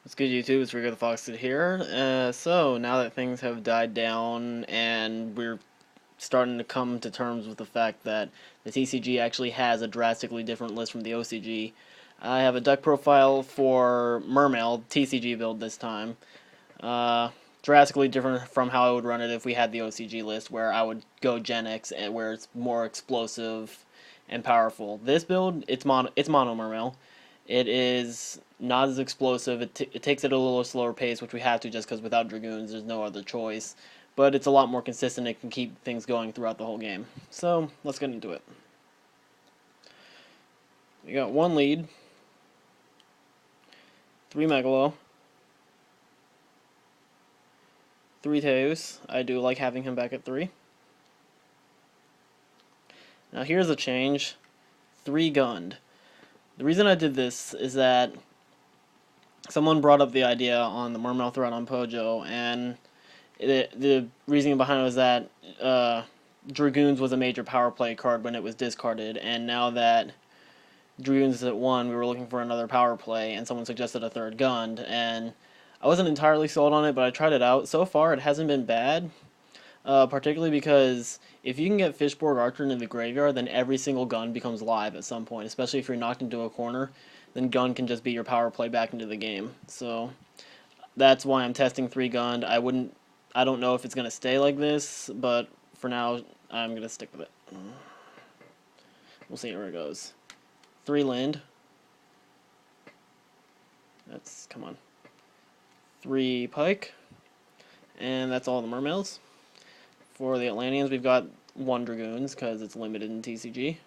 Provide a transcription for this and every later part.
What's good, YouTube? It's Rico the Fox here. So now that things have died down and we're starting to come to terms with the fact that the TCG actually has a drastically different list from the OCG, I have a deck profile for Mermail TCG build this time. Uh, Drastically different from how I would run it if we had the OCG list, where I would go Gen X and where it's more explosive and powerful. This build, it's mono Mermail. It is not as explosive. It takes it at a little slower pace, which we have to just because without Dragoons, there's no other choice. But it's a lot more consistent. It can keep things going throughout the whole game. So let's get into it. We got one lead, three Megalo, three Teus. I do like having him back at three. Now here's a change. Three Gund. The reason I did this is that someone brought up the idea on the Mermail thread on Pojo, and the reasoning behind it was that Dragoons was a major power play card when it was discarded, and now that Dragoons is at 1, we were looking for another power play, and someone suggested a third Gund, and I wasn't entirely sold on it, but I tried it out. So far, it hasn't been bad, particularly because if you can get Fishborg Archer into the graveyard, then every single Gund becomes live at some point, especially if you're knocked into a corner, then Gund can just be your power play back into the game. So that's why I'm testing 3 Gund. I don't know if it's going to stay like this, but for now, I'm going to stick with it. We'll see where it goes. 3 land. Come on. 3 pike. And that's all the Mermails. For the Atlanteans, we've got 1 Dragoons, because it's limited in TCG.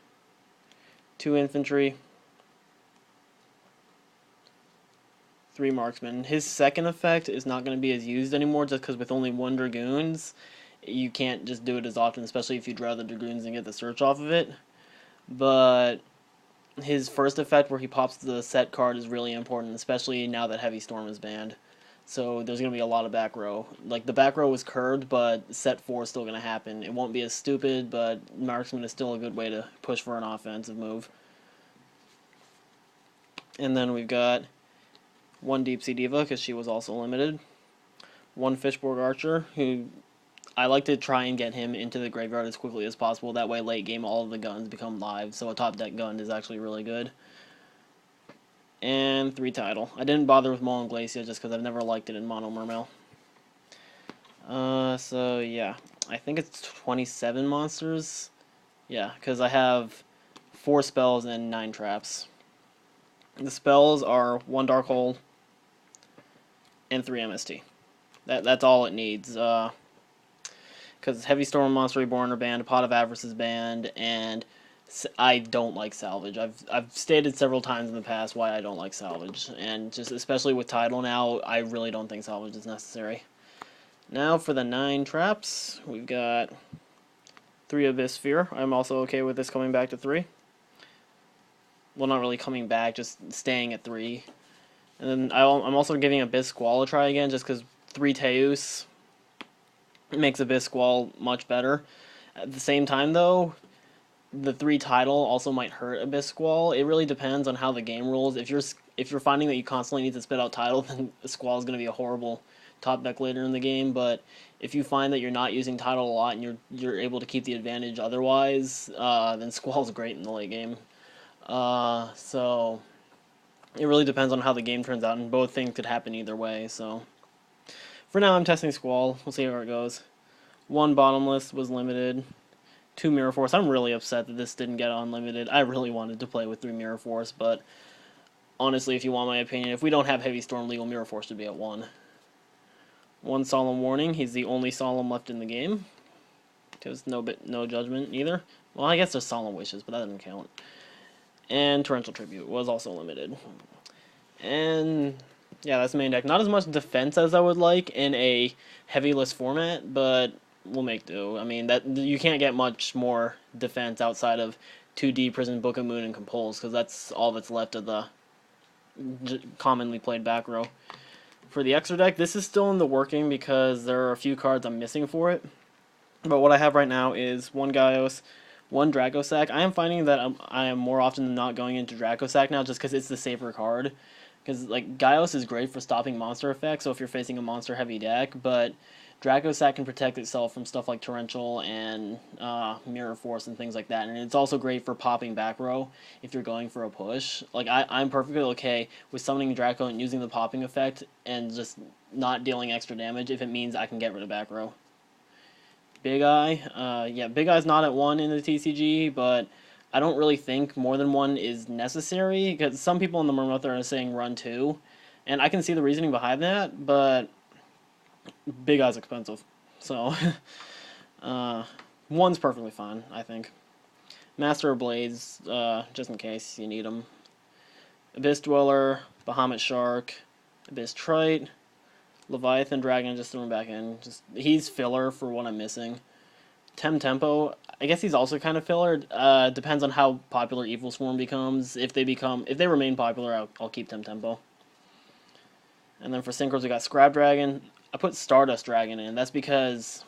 2 infantry. 3 marksmen. His second effect is not going to be as used anymore, just because with only 1 Dragoons, you can't just do it as often, especially if you draw the Dragoons and get the search off of it. But his first effect, where he pops the Sept card, is really important, especially now that Heavy Storm is banned. So there's going to be a lot of back row. Like, the back row is curved, but Sept 4 is still going to happen. It won't be as stupid, but marksman is still a good way to push for an offensive move. And then we've got 1 Deep Sea Diva, because she was also limited. 1 Fishborg Archer, who I like to try and get him into the graveyard as quickly as possible. That way, late game, all of the guns become live, so a top deck gun is actually really good. And 3 Tidal. I didn't bother with Maul and Glacia just because I've never liked it in Mono Mermail. So yeah, I think it's 27 monsters. Yeah, because I have 4 spells and 9 traps. The spells are 1 Dark Hole and 3 MST. That's all it needs. Because Heavy Storm, Monster Reborn are banned, Pot of Avarice is banned, and I don't like salvage. I've stated several times in the past why I don't like salvage, and just especially with Tidal now, I really don't think salvage is necessary. Now for the 9 traps, we've got 3 Abyss Sphere. I'm also okay with this coming back to 3. Well, not really coming back, just staying at 3. And then I'm also giving Abyss Squall a try again, just because 3 Teus makes Abyss Squall much better. At the same time, though, the 3 Tidal also might hurt Abyss Squall. It really depends on how the game rolls. If you're finding that you constantly need to spit out Tidal, then Squall is going to be a horrible top deck later in the game. But if you find that you're not using Tidal a lot and you're able to keep the advantage otherwise, then Squall's great in the late game. So it really depends on how the game turns out, and both things could happen either way. So for now, I'm testing Squall. We'll see where it goes. 1 Bottomless was limited. 2 Mirror Force. I'm really upset that this didn't get unlimited. I really wanted to play with 3 Mirror Force, but honestly, if you want my opinion, if we don't have Heavy Storm legal, Mirror Force should be at 1. 1 Solemn Warning. He's the only Solemn left in the game. Because no Judgment either. Well, I guess there's Solemn Wishes, but that doesn't count. And Torrential Tribute was also limited. And yeah, that's the main deck. Not as much defense as I would like in a heavy list format, but we'll make do. I mean, that you can't get much more defense outside of 2D, Prison, Book of Moon, and Compulse, because that's all that's left of the commonly played back row. For the extra deck, this is still in the working because there are a few cards I'm missing for it. But what I have right now is 1 Gaios, 1 Dracosac. I am finding that I am more often than not going into Dracosac now just because it's the safer card. Because, like, Gaios is great for stopping monster effects, so if you're facing a monster-heavy deck, but Dragosat can protect itself from stuff like Torrential and Mirror Force and things like that. And it's also great for popping back row if you're going for a push. Like, I'm perfectly okay with summoning Draco and using the popping effect and just not dealing extra damage if it means I can get rid of back row. Big Eye, yeah, Big Eye's not at 1 in the TCG, but I don't really think more than 1 is necessary, because some people in the Mermail are saying run 2, and I can see the reasoning behind that, but Big Eye's expensive, so 1's perfectly fine, I think. Master of Blades, just in case you need them. Abyss Dweller, Bahamut Shark, Abyss Trite, Leviathan Dragon, just threw him back in. He's filler for what I'm missing. Tempo, I guess he's also kind of filler. Depends on how popular Evil Swarm becomes. If they remain popular, I'll keep Tempo. And then for synchros, we got Scrap Dragon. I put Stardust Dragon in. That's because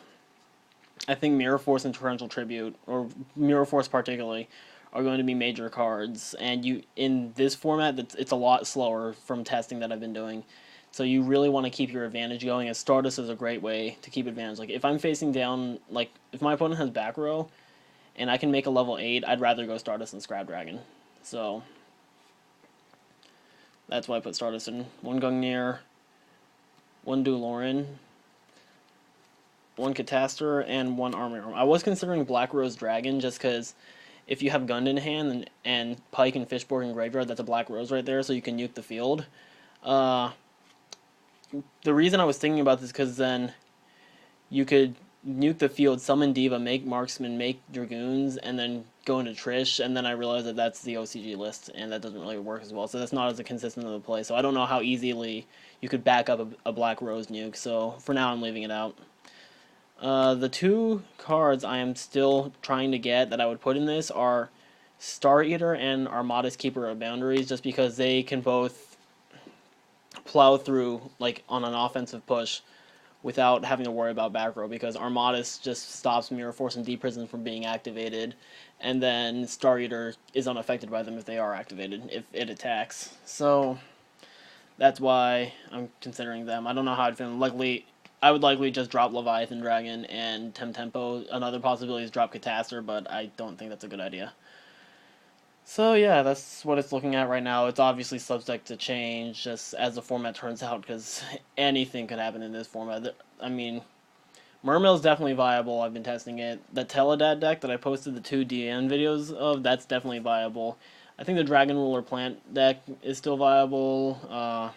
I think Mirror Force and Torrential Tribute, or Mirror Force particularly, are going to be major cards. And in this format, it's a lot slower from testing that I've been doing. So you really want to keep your advantage going, as Stardust is a great way to keep advantage. Like, if I'm facing down, like, if my opponent has back row, and I can make a level 8, I'd rather go Stardust than Scrap Dragon. So, that's why I put Stardust in. 1 Gungnir, 1 Duloran, 1 Catastor, and 1 Armor. I was considering Black Rose Dragon, just because if you have Gund in hand, and Pike and Fishborg in Graveyard, that's a Black Rose right there, so you can nuke the field. The reason I was thinking about this is because then you could nuke the field, summon Diva, make Marksman, make Dragoons, and then go into Trish, and then I realized that that's the OCG list, and that doesn't really work as well, so that's not as consistent of a play, so I don't know how easily you could back up a Black Rose nuke, so for now I'm leaving it out. The 2 cards I am still trying to get that I would put in this are Star Eater and Armada's Keeper of Boundaries, just because they can both plow through, like, on an offensive push without having to worry about back row, because Armadas just stops Mirror Force and Deep Prison from being activated, and then Star Eater is unaffected by them if they are activated, if it attacks. So that's why I'm considering them. I don't know how I'd feel. I would likely just drop Leviathan Dragon and Tempo. Another possibility is drop Catastor, but I don't think that's a good idea. So yeah, that's what it's looking at right now. It's obviously subject to change just as the format turns out, because anything could happen in this format. I mean, Mermail is definitely viable. I've been testing it. The Teledad deck that I posted the 2 DN videos of, that's definitely viable. I think the Dragon Ruler Plant deck is still viable.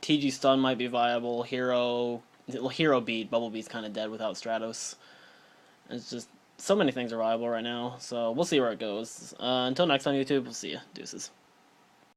TG Stun might be viable. Hero Beat. Bubble Beat's kind of dead without Stratos. It's just, so many things are viable right now, so we'll see where it goes. Until next time, YouTube, we'll see ya. Deuces.